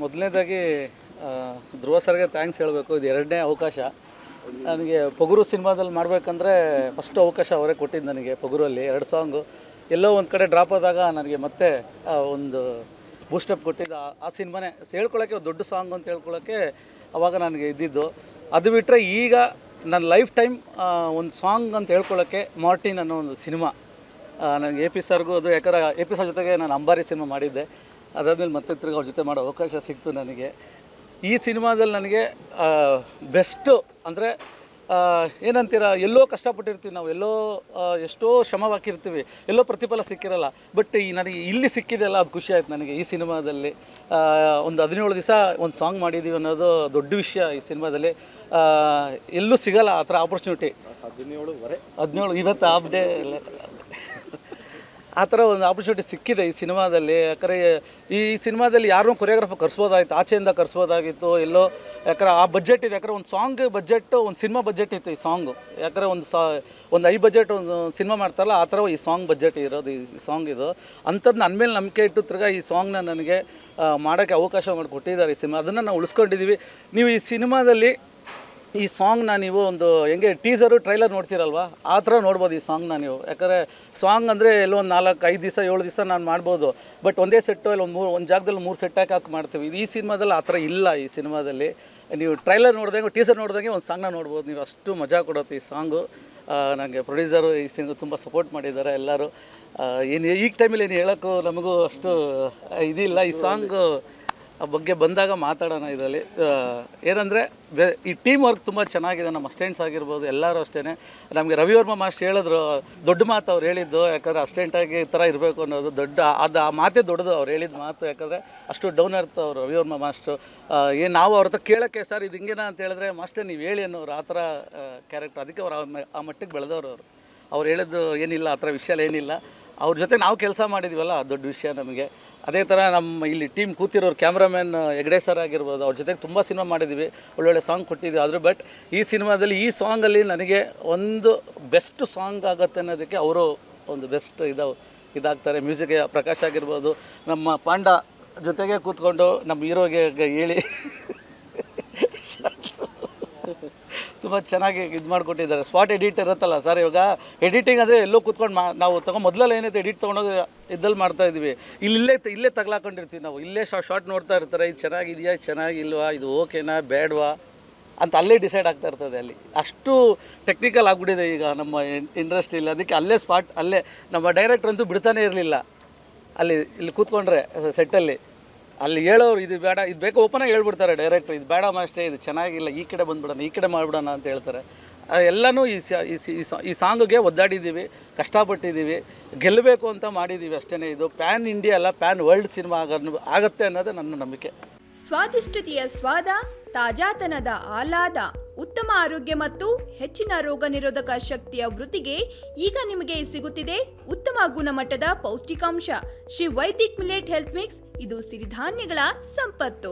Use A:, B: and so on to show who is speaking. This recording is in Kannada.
A: ಮೊದಲನೇದಾಗಿ ಧ್ರುವ ಸರ್ಗೆ ಥ್ಯಾಂಕ್ಸ್ ಹೇಳಬೇಕು. ಇದು ಎರಡನೇ ಅವಕಾಶ ನನಗೆ. ಪೊಗರು ಸಿನಿಮಾದಲ್ಲಿ ಮಾಡಬೇಕಂದ್ರೆ ಫಸ್ಟ್ ಅವಕಾಶ ಅವರೇ ಕೊಟ್ಟಿದ್ದು ನನಗೆ. ಪೊಗರಲ್ಲಿ 2 ಸಾಂಗು ಎಲ್ಲೋ ಒಂದು ಕಡೆ ಡ್ರಾಪ್ ಆದಾಗ ನನಗೆ ಮತ್ತೆ ಒಂದು ಬೂಸ್ಟಪ್ ಕೊಟ್ಟಿದ್ದು ಆ ಸಿನಿಮಾನೇ. ಹೇಳ್ಕೊಳ್ಳೋಕ್ಕೆ ದೊಡ್ಡ ಸಾಂಗ್ ಅಂತ ಹೇಳ್ಕೊಳ್ಳೋಕ್ಕೆ ಅವಾಗ ನನಗೆ ಇದ್ದಿದ್ದು. ಅದು ಬಿಟ್ಟರೆ ಈಗ ನನ್ನ ಲೈಫ್ ಟೈಮ್ ಒಂದು ಸಾಂಗ್ ಅಂತ ಹೇಳ್ಕೊಳ್ಳೋಕ್ಕೆ ಮಾರ್ಟಿನ್ ಅನ್ನೋ ಒಂದು ಸಿನಿಮಾ. ನನಗೆ ಎ ಪಿ ಸರ್ಗೂ ಅದು, ಯಾಕಂದ್ರೆ ಎ ಪಿ ಸರ್ ಜೊತೆಗೆ ನಾನು ಅಂಬಾರಿ ಸಿನಿಮಾ ಮಾಡಿದ್ದೆ. ಅದಾದಮೇಲೆ ಮತ್ತೆ ತಿರ್ಗಿ ಅವ್ರ ಜೊತೆ ಮಾಡೋ ಅವಕಾಶ ಸಿಕ್ತು ನನಗೆ. ಈ ಸಿನಿಮಾದಲ್ಲಿ ನನಗೆ ಬೆಸ್ಟು ಅಂದರೆ ಏನಂತೀರ, ಎಲ್ಲೋ ಕಷ್ಟಪಟ್ಟಿರ್ತೀವಿ ನಾವು, ಎಲ್ಲೋ ಎಷ್ಟೋ ಶ್ರಮ ಹಾಕಿರ್ತೀವಿ, ಎಲ್ಲೋ ಪ್ರತಿಫಲ ಸಿಕ್ಕಿರಲ್ಲ. ಬಟ್ ನನಗೆ ಇಲ್ಲಿ ಸಿಕ್ಕಿದೆಲ್ಲ ಅದು ಖುಷಿ ಆಯ್ತು ನನಗೆ. ಈ ಸಿನಿಮಾದಲ್ಲಿ ಒಂದು 17 ದಿವಸ ಒಂದು ಸಾಂಗ್ ಮಾಡಿದ್ದೀವಿ ಅನ್ನೋದು ದೊಡ್ಡ ವಿಷಯ. ಈ ಸಿನಿಮಾದಲ್ಲಿ ಎಲ್ಲೂ ಸಿಗಲ್ಲ ಆ ಥರ ಆಪರ್ಚುನಿಟಿ. 17 ಇವತ್ತು ಹಾಫ್ ಡೇ ಆ ಥರ ಒಂದು ಆಪರ್ಚುನಿಟಿ ಸಿಕ್ಕಿದೆ ಈ ಸಿನಿಮಾದಲ್ಲಿ. ಯಾಕಂದರೆ ಈ ಸಿನಿಮಾದಲ್ಲಿ ಯಾರನ್ನೂ ಕೊರಿಯೋಗ್ರಾಫರ್ ಕರ್ಸ್ಬೋದಾಗಿತ್ತು, ಆಚೆಯಿಂದ ಕರ್ಸ್ಬೋದಾಗಿತ್ತು ಎಲ್ಲೋ. ಯಾಕಂದ್ರೆ ಆ ಬಜೆಟ್ ಇದೆ. ಯಾಕಂದರೆ ಒಂದು ಸಾಂಗ್ ಬಜೆಟ್ಟು ಒಂದು ಸಿನಿಮಾ ಬಜೆಟ್ ಇತ್ತು ಈ ಸಾಂಗು. ಯಾಕಂದರೆ ಒಂದು ಹೈ ಬಜೆಟ್ ಒಂದು ಸಿನಿಮಾ ಮಾಡ್ತಾರಲ್ಲ, ಆ ಥರ ಈ ಸಾಂಗ್ ಬಜೆಟ್ ಇರೋದು ಈ ಸಾಂಗ್ ಇದು. ಅಂಥದ್ದು ನನ್ನ ಮೇಲೆ ನಂಬಿಕೆ ಇಟ್ಟು ತಿರ್ಗಾ ಈ ಸಾಂಗ್ನ ನನಗೆ ಮಾಡೋಕ್ಕೆ ಅವಕಾಶ ಮಾಡಿಕೊಟ್ಟಿದ್ದಾರೆ ಈ ಸಿನಿಮಾ. ಅದನ್ನು ನಾವು ಉಳಿಸ್ಕೊಂಡಿದ್ದೀವಿ. ನೀವು ಈ ಸಿನಿಮಾದಲ್ಲಿ ಈ ಸಾಂಗ್ನ ನೀವು ಒಂದು ಹೆಂಗೆ ಟೀಸರು ಟ್ರೈಲರ್ ನೋಡ್ತೀರಲ್ವ, ಆ ಥರ ನೋಡ್ಬೋದು ಈ ಸಾಂಗ್ನ ನೀವು. ಯಾಕಂದರೆ ಸಾಂಗ್ ಅಂದರೆ ಎಲ್ಲೋ ಒಂದು 4-5 ದಿವಸ 7 ದಿವಸ ನಾನು ಮಾಡ್ಬೋದು. ಬಟ್ ಒಂದೇ ಸೆಟ್ಟು ಇಲ್ಲ ಒಂದು ಜಾಗದಲ್ಲಿ 3 ಸೆಟ್ ಹಾಕಿ ಮಾಡ್ತೀವಿ. ಈ ಸಿನಿಮಾದಲ್ಲಿ ಆ ಥರ ಇಲ್ಲ. ಈ ಸಿನಿಮಾದಲ್ಲಿ ನೀವು ಟ್ರೈಲರ್ ನೋಡಿದಂಗೆ, ಟೀಸರ್ ನೋಡಿದಂಗೆ ಒಂದು ಸಾಂಗ್ನ ನೋಡ್ಬೋದು ನೀವು. ಅಷ್ಟು ಮಜಾ ಕೊಡುತ್ತೆ ಈ ಸಾಂಗು. ನನಗೆ ಪ್ರೊಡ್ಯೂಸರು ಈ ಸಿನಿಮಾ ತುಂಬ ಸಪೋರ್ಟ್ ಮಾಡಿದ್ದಾರೆ ಎಲ್ಲರೂ. ಏನು ಈಗ ಟೈಮಲ್ಲಿ ಏನು ಹೇಳೋಕ್ಕೂ ನಮಗೂ ಅಷ್ಟು ಇದಿಲ್ಲ. ಈ ಸಾಂಗು ಬಗ್ಗೆ ಬಂದಾಗ ಮಾತಾಡೋಣ. ಇದರಲ್ಲಿ ಏನಂದರೆ ಈ ಟೀಮ್ ವರ್ಕ್ ತುಂಬ ಚೆನ್ನಾಗಿದೆ. ನಮ್ಮ ಅಸ್ಟೆಂಟ್ಸ್ ಆಗಿರ್ಬೋದು ಎಲ್ಲರೂ ಅಷ್ಟೇ. ನಮಗೆ ರವಿವರ್ಮ ಮಾಸ್ಟರ್ ಹೇಳಿದ್ರು, ದೊಡ್ಡ ಮಾತು ಅವ್ರು ಹೇಳಿದ್ದು. ಯಾಕಂದರೆ ಅಸ್ಟೆಂಟಾಗಿ ಈ ಥರ ಇರಬೇಕು ಅನ್ನೋದು ದೊಡ್ಡ ಆ ಮಾತೇ ದೊಡ್ಡದು ಅವ್ರು ಹೇಳಿದ ಮಾತು. ಯಾಕಂದರೆ ಅಷ್ಟು ಡೌನ್ ಅರ್ಥ ಅವರು ರವಿವರ್ಮ ಮಾಸ್ಟ್ರು. ಏನು ನಾವು ಅವ್ರ ಹತ್ರ ಕೇಳೋಕ್ಕೆ, ಸರ್ ಇದು ಹಿಂಗೇನಾ ಅಂತ ಹೇಳಿದ್ರೆ, ಮಾಸ್ಟರ್ ನೀವು ಹೇಳಿ ಅನ್ನೋರು ಆ ಥರ ಕ್ಯಾರೆಕ್ಟರ್. ಅದಕ್ಕೆ ಅವ್ರು ಆ ಮಟ್ಟಿಗೆ ಬೆಳೆದವರು. ಅವ್ರು ಹೇಳಿದ್ದು ಏನಿಲ್ಲ, ಆ ಥರ ವಿಷಯ ಏನಿಲ್ಲ. ಅವ್ರ ಜೊತೆ ನಾವು ಕೆಲಸ ಮಾಡಿದ್ದೀವಲ್ಲ, ದೊಡ್ಡ ವಿಷಯ ನಮಗೆ. ಅದೇ ಥರ ನಮ್ಮ ಇಲ್ಲಿ ಟೀಮ್ ಕೂತಿರೋರು, ಕ್ಯಾಮ್ರಾಮ್ಯಾನ್ ಹೆಗ್ಡೆ ಸರ್ ಆಗಿರ್ಬೋದು, ಅವ್ರ ಜೊತೆಗೆ ತುಂಬ ಸಿನಿಮಾ ಮಾಡಿದ್ದೀವಿ, ಒಳ್ಳೊಳ್ಳೆ ಸಾಂಗ್ ಕೊಟ್ಟಿದ್ದೀವಿ. ಆದರೂ ಬಟ್ ಈ ಸಿನಿಮಾದಲ್ಲಿ ಈ ಸಾಂಗಲ್ಲಿ ನನಗೆ ಒಂದು ಬೆಸ್ಟ್ ಸಾಂಗ್ ಆಗುತ್ತೆ ಅನ್ನೋದಕ್ಕೆ ಅವರು ಒಂದು ಬೆಸ್ಟ್ ಇದಾಗ್ತಾರೆ. ಮ್ಯೂಸಿಕ್ ಪ್ರಕಾಶ್ ಆಗಿರ್ಬೋದು, ನಮ್ಮ ಪಾಂಡ ಜೊತೆಗೆ ಕೂತ್ಕೊಂಡು ನಮ್ಮ ಹೀರೋಗೆ ಹೇಳಿ ತುಂಬ ಚೆನ್ನಾಗಿ ಇದು ಮಾಡಿಕೊಟ್ಟಿದ್ದಾರೆ. ಸ್ಪಾಟ್ ಎಡಿಟ್ ಇರುತ್ತಲ್ಲ ಸರ್, ಇವಾಗ ಎಡಿಟಿಂಗ್ ಅಂದರೆ ಎಲ್ಲೋ ಕೂತ್ಕೊಂಡು ನಾವು ಮೊದಲೆಲ್ಲ ಏನೈತೆ ಎಡಿಟ್ ತೊಗೊಂಡೋಗಿ ಇದ್ದಲ್ಲಿ ಮಾಡ್ತಾಯಿದ್ವಿ. ಇಲ್ಲೇ ತಗ್ಲಾಕೊಂಡಿರ್ತೀವಿ ನಾವು. ಇಲ್ಲೇ ಶಾರ್ಟ್ ನೋಡ್ತಾ ಇರ್ತಾರೆ, ಇದು ಚೆನ್ನಾಗಿದೆಯಾ, ಚೆನ್ನಾಗಿಲ್ವಾ, ಇದು ಓಕೆನಾ ಬೇಡವಾ ಅಂತ ಅಲ್ಲೇ ಡಿಸೈಡ್ ಆಗ್ತಾ ಇರ್ತದೆ. ಅಲ್ಲಿ ಅಷ್ಟು ಟೆಕ್ನಿಕಲ್ ಆಗಿಬಿಟ್ಟಿದೆ ಈಗ ನಮ್ಮ ಇಂಡಸ್ಟ್ರಿಯಲ್ಲಿ. ಅದಕ್ಕೆ ಅಲ್ಲೇ ಸ್ಪಾಟ್, ಅಲ್ಲೇ ನಮ್ಮ ಡೈರೆಕ್ಟ್ರ್ ಅಂತೂ ಬಿಡ್ತಾನೆ ಇರಲಿಲ್ಲ. ಇಲ್ಲಿ ಕೂತ್ಕೊಂಡ್ರೆ ಸೆಟ್ಟಲ್ಲಿ ಅಲ್ಲಿ ಹೇಳೋರು, ಇದು ಬೇಡ, ಇದು ಬೇಕು, ಓಪನಾಗಿ ಹೇಳ್ಬಿಡ್ತಾರೆ ಡೈರೆಕ್ಟ್ರ್, ಇದು ಬೇಡ ಮಾಸ್ಟೇ, ಇದು ಚೆನ್ನಾಗಿಲ್ಲ, ಈ ಕಡೆ ಬಂದುಬಿಡೋಣ, ಈ ಕಡೆ ಮಾಡಿಬಿಡೋಣ ಅಂತ ಹೇಳ್ತಾರೆ. ಎಲ್ಲನೂ ಈ ಸಾಂಗಿಗೆ ಒದ್ದಾಡಿದ್ದೀವಿ, ಕಷ್ಟಪಟ್ಟಿದ್ದೀವಿ, ಗೆಲ್ಲಬೇಕು ಅಂತ ಮಾಡಿದ್ದೀವಿ ಅಷ್ಟೇ. ಇದು ಪ್ಯಾನ್ ಇಂಡಿಯಾ ಅಲ್ಲ, ಪ್ಯಾನ್ ವರ್ಲ್ಡ್ ಸಿನಿಮಾ ಆಗುತ್ತೆ ಅನ್ನೋದೇ ನನ್ನ ನಂಬಿಕೆ.
B: ಸ್ವಾದಿಷ್ಟತೆಯ ಸ್ವಾದ, ತಾಜಾತನದ ಆಹ್ಲಾದ, ಉತ್ತಮ ಆರೋಗ್ಯ ಮತ್ತು ಹೆಚ್ಚಿನ ರೋಗ ನಿರೋಧಕ ಶಕ್ತಿಯ ವೃದ್ಧಿಗೆ ಈಗ ನಿಮಗೆ ಸಿಗುತ್ತಿದೆ ಉತ್ತಮ ಗುಣಮಟ್ಟದ ಪೌಷ್ಟಿಕಾಂಶ. Shri Vaidik millet health mix. ಇದು ಸಿರಿಧಾನ್ಯಗಳ ಸಂಪತ್ತು.